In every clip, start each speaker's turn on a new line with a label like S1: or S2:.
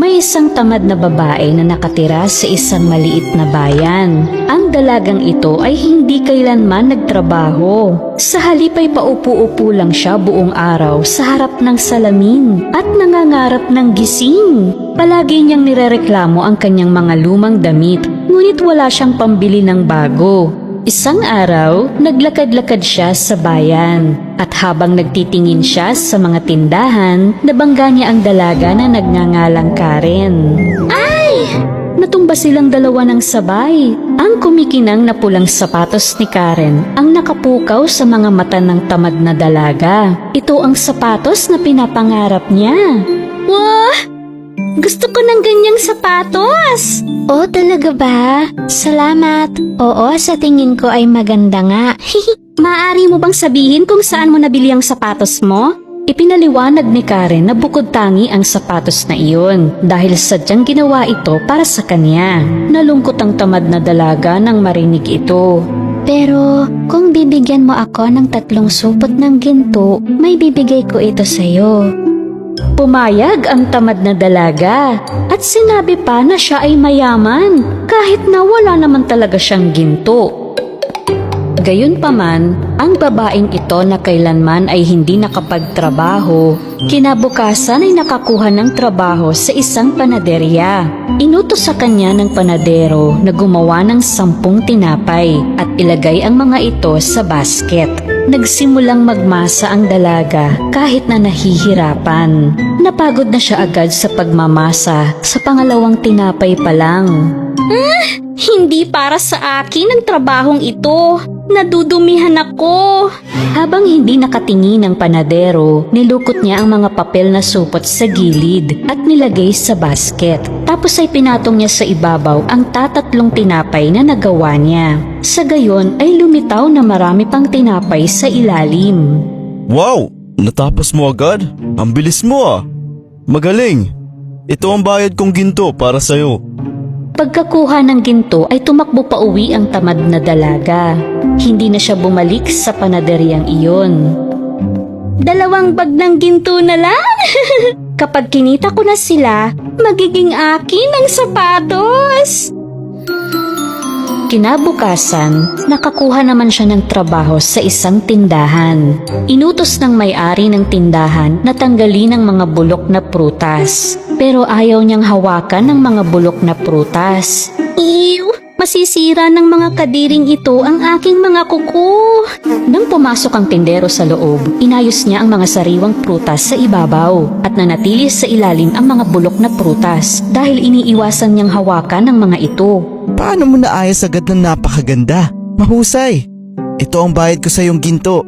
S1: May isang tamad na babae na nakatira sa isang maliit na bayan. Ang dalagang ito ay hindi kailanman nagtrabaho. Sa halip ay paupo-upo lang siya buong araw sa harap ng salamin at nangangarap ng gising. Palagi niyang nirereklamo ang kanyang mga lumang damit, ngunit wala siyang pambili ng bago. Isang araw, naglakad-lakad siya sa bayan at habang nagtitingin siya sa mga tindahan, nabangga niya ang dalaga na nagngangalang Karen. Ay! Natumba silang dalawa ng sabay. Ang kumikinang na pulang sapatos ni Karen ang nakapukaw sa mga mata ng tamad na dalaga. Ito ang sapatos na pinapangarap niya. Wah! Gusto ko ng ganyang sapatos! Oh, talaga ba? Salamat. Oo, sa tingin ko ay maganda nga. Maaari mo bang sabihin kung saan mo nabili ang sapatos mo? Ipinaliwanag ni Karen na bukod tangi ang sapatos na iyon dahil sadyang ginawa ito para sa kanya. Nalungkot ang tamad na dalaga nang marinig ito. Pero kung bibigyan mo ako ng 3 supot ng ginto, may bibigay ko ito sa'yo. Pumayag ang tamad na dalaga at sinabi pa na siya ay mayaman kahit na wala naman talaga siyang ginto. Gayunpaman, ang babaeng ito na kailanman ay hindi nakapagtrabaho, kinabukasan ay nakakuha ng trabaho sa isang panaderya. Inutos sa kanya ng panadero na gumawa ng 10 tinapay at ilagay ang mga ito sa basket. Nagsimulang magmasa ang dalaga kahit na nahihirapan. Napagod na siya agad sa pagmamasa sa pangalawang tinapay pa lang. Hindi para sa akin ang trabahong ito. Nadudumihan ako. Habang hindi nakatingin ang panadero, nilukot niya ang mga papel na supot sa gilid at nilagay sa basket. Tapos ay pinatong niya sa ibabaw ang 3 tinapay na nagawa niya. Sa gayon ay lumitaw na marami pang tinapay sa ilalim.
S2: Wow! Natapos mo agad? Ang bilis mo ah! Magaling! Ito ang bayad kong ginto para sa'yo.
S1: Pagkakuha ng ginto ay tumakbo pa uwi ang tamad na dalaga. Hindi na siya bumalik sa panaderyang iyon. 2 bag ng ginto na lang! Kapag kinita ko na sila, magiging akin ang sapatos! Kinabukasan, nakakuha naman siya ng trabaho sa isang tindahan. Inutos ng may-ari ng tindahan na tanggalin ang mga bulok na prutas. Pero ayaw niyang hawakan ng mga bulok na prutas. Ew! Masisira ng mga kadiring ito ang aking mga kuko. Nang pumasok ang tindero sa loob, inayos niya ang mga sariwang prutas sa ibabaw at nanatili sa ilalim ang mga bulok na prutas dahil iniiwasan niyang hawakan ng mga ito.
S2: Paano mo naayos agad ng napakaganda? Mahusay! Ito ang bayad ko sa iyong ginto.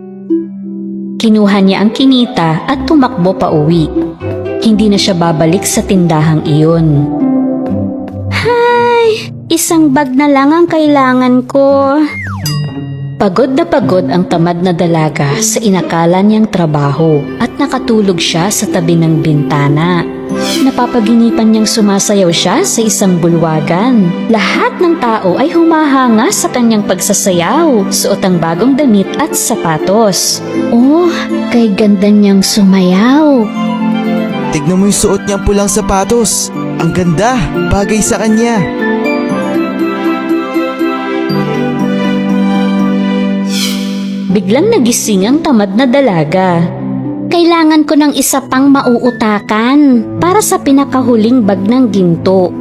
S1: Kinuha niya ang kinita at tumakbo pa uwi. Hindi na siya babalik sa tindahang iyon. Hay! 1 bag na lang ang kailangan ko. Pagod na pagod ang tamad na dalaga sa inakala niyang trabaho at nakatulog siya sa tabi ng bintana. Napapaginipan niyang sumasayaw siya sa isang bulwagan. Lahat ng tao ay humahanga sa kanyang pagsasayaw, suot ang bagong damit at sapatos. Oh, kay ganda niyang sumayaw.
S2: Tignan mo yung suot niyang pulang sapatos. Ang ganda, bagay sa kanya.
S1: Biglang nagising ang tamad na dalaga. Kailangan ko ng isa pang mauutakan para sa pinakahuling bag ng ginto.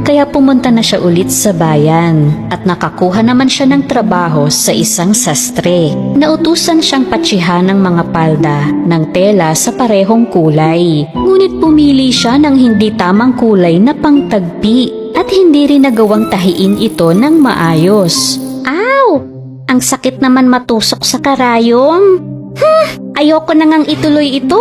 S1: Kaya pumunta na siya ulit sa bayan at nakakuha naman siya ng trabaho sa isang sastre. Nautusan siyang patsihan ng mga palda ng tela sa parehong kulay. Ngunit pumili siya ng hindi tamang kulay na pangtagpi at hindi rin nagawang tahiin ito ng maayos. Ow! Ang sakit naman matusok sa karayom. Ayoko na ngang ituloy ito.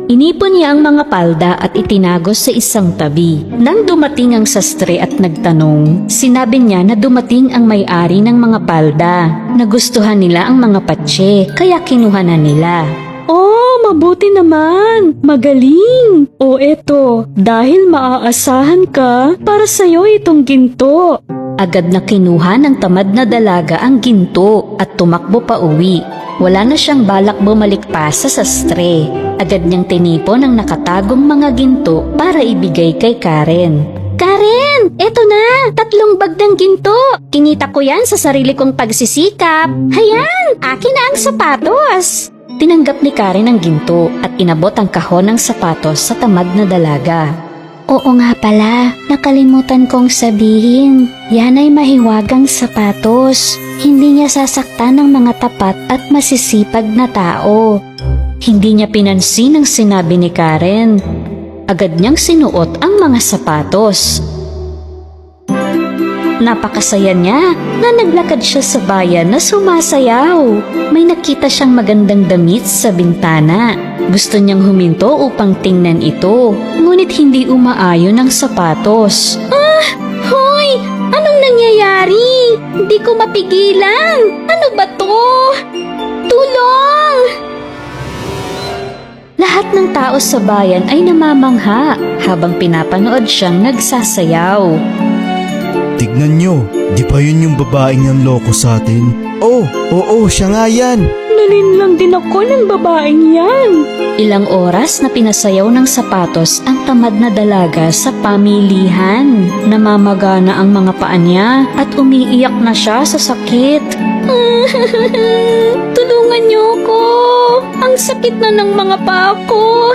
S1: Inipon niya ang mga palda at itinago sa isang tabi. Nang dumating ang sastre at nagtanong, sinabi niya na dumating ang may-ari ng mga palda. Nagustuhan nila ang mga patse, kaya kinuha na nila. Oh, mabuti naman. Magaling. O eto, dahil maaasahan ka, para sa'yo itong ginto. Agad na kinuha ng tamad na dalaga ang ginto at tumakbo pa uwi. Wala na siyang balak bumalik pa sa sastre. Agad niyang tinipon ang nakatagong mga ginto para ibigay kay Karen. Karen, eto na, 3 bag ng ginto. Kinita ko yan sa sarili kong pagsisikap. Hayan, akin na ang sapatos. Tinanggap ni Karen ang ginto at inabot ang kahon ng sapatos sa tamad na dalaga. Oo nga pala, nakalimutan kong sabihin. Yan ay mahiwagang sapatos. Hindi niya sasaktan ng mga tapat at masisipag na tao. Hindi niya pinansin ang sinabi ni Karen. Agad niyang sinuot ang mga sapatos. Napakasaya niya na naglakad siya sa bayan na sumasayaw. May nakita siyang magandang damit sa bintana. Gusto niyang huminto upang tingnan ito, ngunit hindi umaayon ang sapatos. Hoy! Anong nangyayari? Hindi ko mapigilan! Ano ba to? Tulong! Lahat ng tao sa bayan ay namamangha habang pinapanood siyang nagsasayaw.
S2: Tignan nyo, di ba yun yung babaeng yang loko sa atin? Oo, siya nga yan.
S1: Nalin lang din ako ng babaeng yan. Ilang oras na pinasayaw ng sapatos ang tamad na dalaga sa pamilihan. Namamagana ang mga paa niya at umiiyak na siya sa sakit. Tulungan niyo ko. Ang sakit na ng mga paa ko.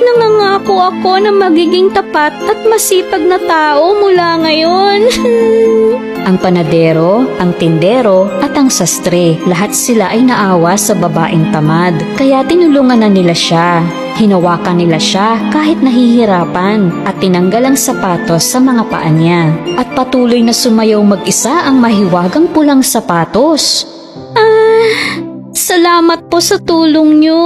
S1: Nangangako ako na magiging tapat at masipag na tao mula ngayon. Ang panadero, ang tindero at ang sastre, lahat sila ay naawa sa babaeng tamad. Kaya tinulungan na nila siya. Hinawakan nila siya kahit nahihirapan at tinanggal ang sapatos sa mga paa niya. At patuloy na sumayaw mag-isa ang mahiwagang pulang sapatos. Salamat po sa tulong niyo.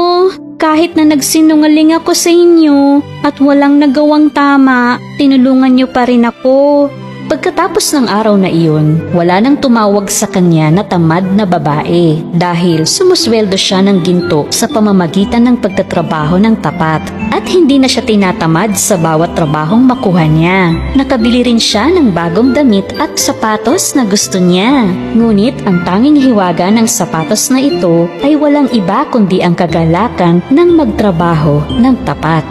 S1: Kahit na nagsinungaling ako sa inyo at walang nagawang tama, tinulungan niyo pa rin ako. Pagkatapos ng araw na iyon, wala nang tumawag sa kanya na tamad na babae dahil sumusweldo siya ng ginto sa pamamagitan ng pagtatrabaho ng tapat at hindi na siya tinatamad sa bawat trabahong makuha niya. Nakabili rin siya ng bagong damit at sapatos na gusto niya. Ngunit ang tanging hiwaga ng sapatos na ito ay walang iba kundi ang kagalakan ng magtrabaho ng tapat.